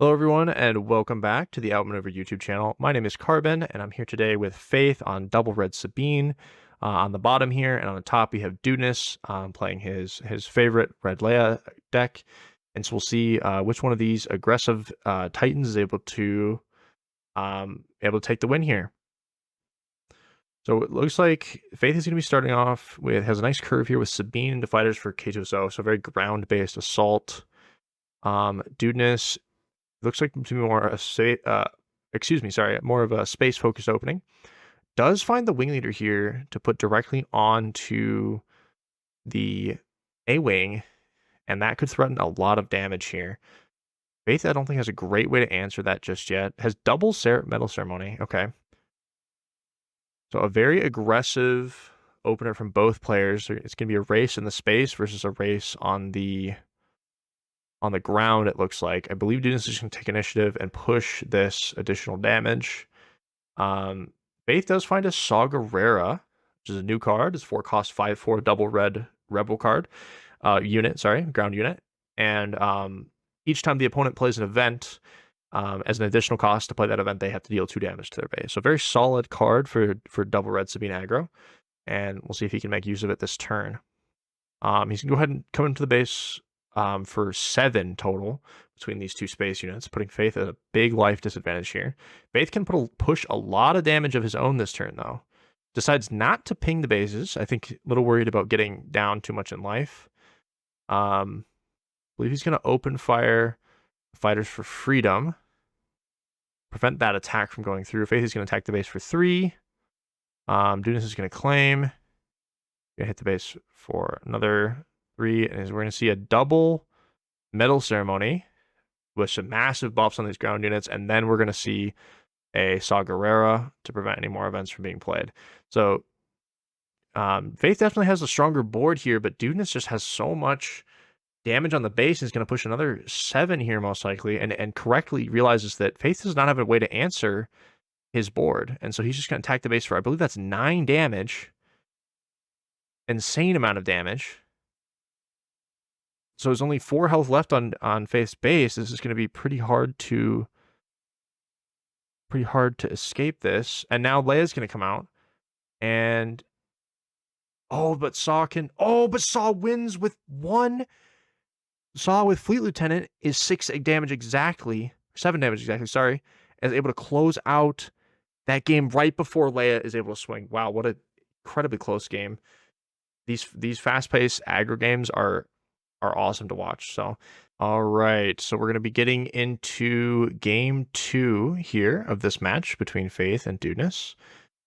Hello, everyone, and welcome back to the Outmaneuver YouTube channel. My name is Cqrbon, and I'm here today with Faith on Double Red Sabine. On the bottom here, and on the top, we have Dudeness playing his favorite Red Leia deck. And so we'll see which one of these aggressive Titans is able to take the win here. So it looks like Faith is going to be starting off with, has a nice curve here with Sabine into fighters for K2SO, so very ground-based assault. Dudeness looks like to be more more of a space-focused opening. Does find the wing leader here to put directly onto the A-wing, and that could threaten a lot of damage here. Faith, I don't think, has a great way to answer that just yet. Has double metal ceremony. Okay. So a very aggressive opener from both players. It's going to be a race in the space versus a race on the ground, it looks like. I believe Dudeness is going to take initiative and push this additional damage. Faith does find a Cqrbon, which is a new card. It's 4-cost 5/4 double red rebel card. Ground unit. And each time the opponent plays an event, as an additional cost to play that event, they have to deal 2 damage to their base. So very solid card for double red Sabine aggro. And we'll see if he can make use of it this turn. He's going to go ahead and come into the base for 7 total between these 2 space units, putting Faith at a big life disadvantage here. Faith can push a lot of damage of his own this turn, though. Decides not to ping the bases. I think a little worried about getting down too much in life. Believe he's going to open fire fighters for freedom. Prevent that attack from going through. Faith is going to attack the base for 3. Dudeness is going to claim. Going to hit the base for another 3, and we're going to see a double metal ceremony with some massive buffs on these ground units, and then we're going to see a Cqrbon to prevent any more events from being played. So Faith definitely has a stronger board here, but Dudeness just has so much damage on the base, and is going to push another 7 here most likely, and correctly realizes that Faith does not have a way to answer his board, and so he's just going to attack the base for, I believe that's 9 damage. Insane amount of damage. So there's only 4 health left on Faith's base. This is going to be pretty hard to escape this. And now Leia's going to come out, and but Saw wins with 1. Saw with Fleet Lieutenant is 6 damage exactly, 7 damage exactly. Sorry, is able to close out that game right before Leia is able to swing. Wow, what an incredibly close game. These fast-paced aggro games are awesome to watch. So, all right. So we're going to be getting into game 2 here of this match between Faith and Dudeness.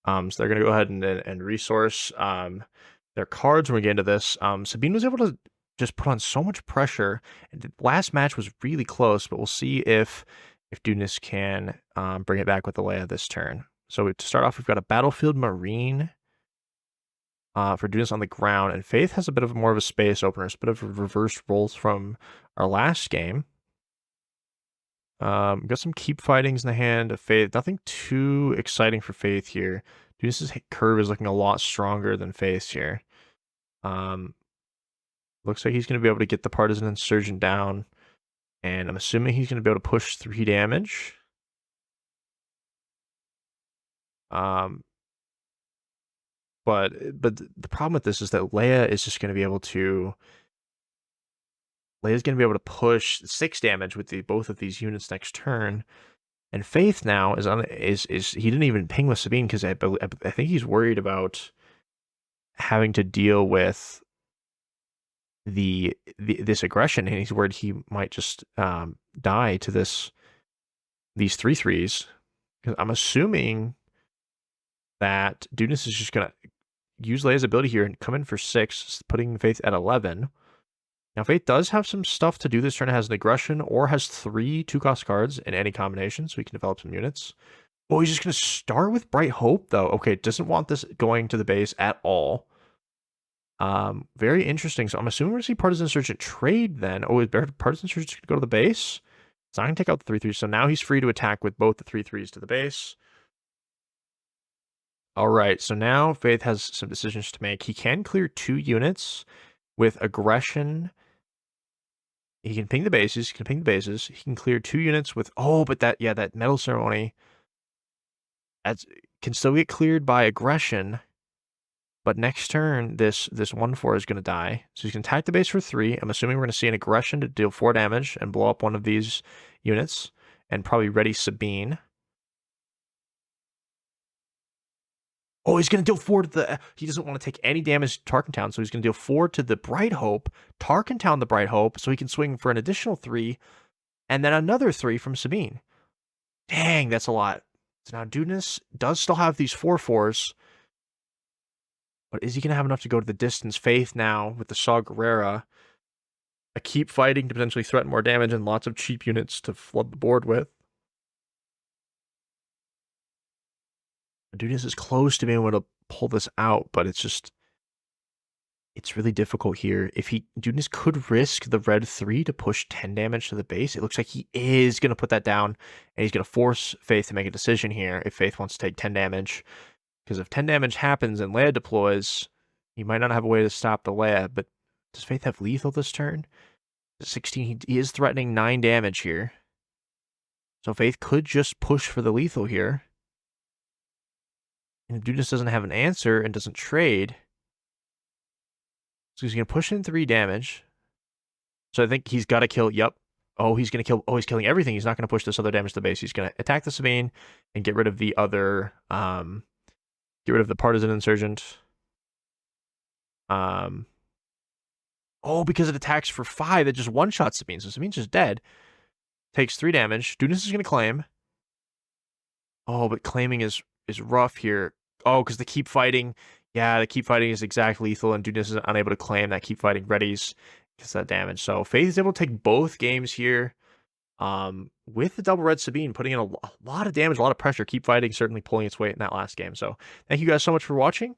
So they're going to go ahead and resource their cards when we get into this. Sabine was able to just put on so much pressure. The last match was really close, but we'll see if Dudeness can bring it back with the Leia this turn. So to start off, we've got a Battlefield Marine for Dudeness on the ground, and Faith has a bit of more of a space opener. It's a bit of a reverse roles from our last game. Got some keep fightings in the hand of Faith. Nothing too exciting for Faith here. Dudeness's curve is looking a lot stronger than Faith's here. Looks like he's going to be able to get the Partisan Insurgent down, and I'm assuming he's going to be able to push 3 damage. But the problem with this is that Leia is just going to be able to. Leia's going to be able to push 6 damage with both of these units next turn, and Faith now is he didn't even ping with Sabine because I think he's worried about having to deal with this aggression, and he's worried he might just die to these 3/3s. Because I'm assuming that Dudeness is just going to use Leia's ability here and come in for 6, putting Faith at 11. Now, Faith does have some stuff to do this turn. It has an aggression or has 3 2-cost cards in any combination, so he can develop some units. Oh, he's just going to start with Bright Hope, though. Okay, doesn't want this going to the base at all. Very interesting. So I'm assuming we're going to see Partisan Insurgent trade then. Oh, is Partisan Insurgent going to go to the base? So I can take out the 3/3. So now he's free to attack with both the 3/3s to the base. All right, so now Faith has some decisions to make. He can clear 2 units with aggression He can ping the bases. He can ping the bases. He can clear 2 units with... Oh, but that metal ceremony can still get cleared by aggression. But next turn, this 1/4 is going to die. So he's going to attack the base for 3. I'm assuming we're going to see an aggression to deal 4 damage and blow up one of these units. And probably ready Sabine. Oh, he's going to deal 4 to the... He doesn't want to take any damage to Tarkentown, so he's going to deal 4 to the Bright Hope. Tarkentown the Bright Hope, so he can swing for an additional 3. And then another 3 from Sabine. Dang, that's a lot. So now Dudeness does still have these 4/4s. But is he going to have enough to go to the distance? Faith now with the Saw Gerrera. I keep fighting to potentially threaten more damage and lots of cheap units to flood the board with. Dudeness is close to being able to pull this out, but it's really difficult here. If Dudeness could risk the red 3 to push 10 damage to the base. It looks like he is going to put that down, and he's going to force Faith to make a decision here if Faith wants to take 10 damage. Because if 10 damage happens and Leia deploys, he might not have a way to stop the Leia, but does Faith have lethal this turn? 16, he is threatening 9 damage here. So Faith could just push for the lethal here. And if Dudeness doesn't have an answer and doesn't trade, so he's going to push in 3 damage. So I think he's got to kill, yep. Oh, he's going to kill, he's killing everything. He's not going to push this other damage to the base. He's going to attack the Sabine and get rid of the other, get rid of the Partisan Insurgent. Oh, because it attacks for 5, it just one-shots Sabine. So Sabine's just dead. Takes 3 damage. Dudeness is going to claim. Oh, but claiming is rough here. Oh, because the keep fighting. Yeah, the keep fighting is exact lethal, and Dudeness is unable to claim that keep fighting readies gets that damage. So Faith is able to take both games here. With the double red Sabine putting in a lot of damage, a lot of pressure. Keep fighting certainly pulling its weight in that last game. So thank you guys so much for watching,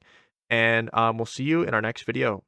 and we'll see you in our next video.